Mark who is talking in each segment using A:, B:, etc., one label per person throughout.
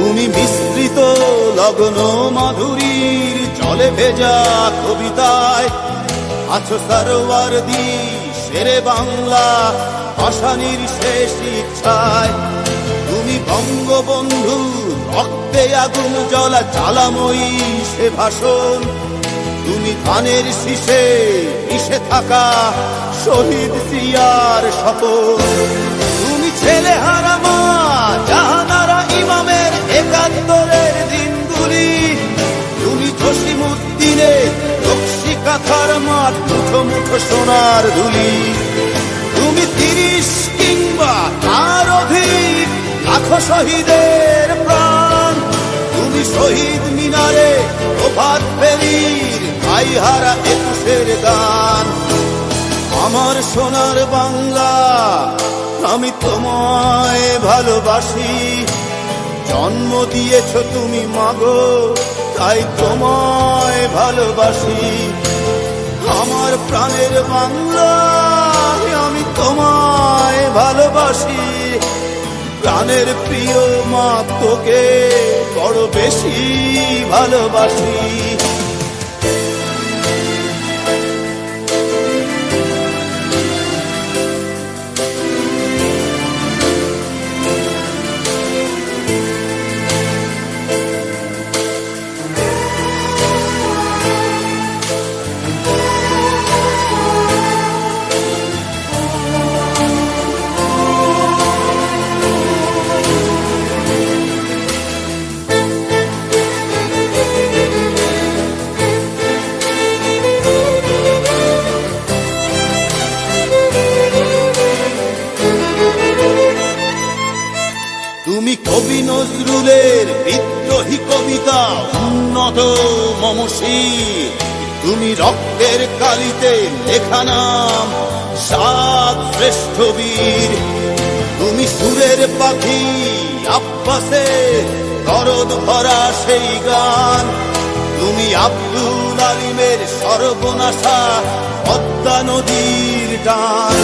A: তুমি মিশ্রিত লগ্ন মাধুরীর জলে ভেজা কবিতায় আছো সরওয়ার্দী শেরে বাংলা ভাষানির শেষ ইচ্ছায়। তুমি বঙ্গবন্ধু রক্তে আগুন জ্বলা জ্বালাময়ী সে ভাষণ। তুমি ধানের শীষে মিশে থাকা শহীদ জিয়ার শপথ। তুমি ছেলে হারা মা জাহানারা ইমামের একাত্তরের দিনগুলি। তুমি জসিমউদ্দিনের নকশি কাঁথার মাঠ মুঠো মুঠো সোনার ধুলি। তুমি ৩০ কিংবা তার অধিক লাখো শহীদের প্রাণ। তুমি শহীদ মিনারে প্রভাত ফেরির ভাইহারা ২১-এর গান। আমার সোনার বাংলা আমি তোমায় ভালোবাসি। জন্ম দিয়েছ তুমি মাগো তাই তোমায় ভালোবাসি। আমার প্রাণের বাংলা আমি তোমায় ভালোবাসি। প্রাণের প্রিয় মা তোকে বড় বেশি ভালোবাসি। তুমি কবি নজরুলের বিদ্রোহী কবিতা উন্নত মমশীর। তুমি রক্তের কালিতে লেখা নাম ৭ শ্রেষ্ঠ বীর। তুমি সুরের পাখি আব্বাসের দরদ ভরা সেই গান। তুমি আব্দুল আলিমের সর্বনাশা পদ্মা নদীর টান।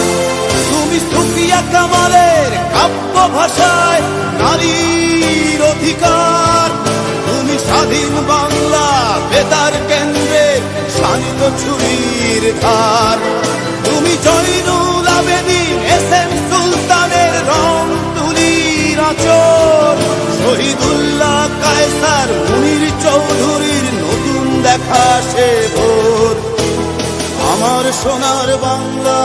A: তুমি সুফিয়া কামালের কাব্য ভাষায় নারীর অধিকার। তুমি স্বাধীন বাংলা বেতার কেন্দ্রের শানিত ছুরির ধার। তুমি জয়নুল আবেদিন এস.এম. সুলতানের রং তুলির আঁচল। শহীদুল্লাহ কায়সার মুনির চৌধুরীর নতুন দেখা সে ভোর। আমার সোনার বাংলা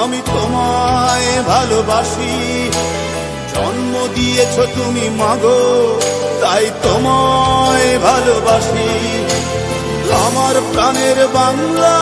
A: আমি তোমায় ভালোবাসি। জন্ম দিয়েছ তুমি মাগো তাই তোমায় ভালোবাসি। আমার প্রাণের বাংলা।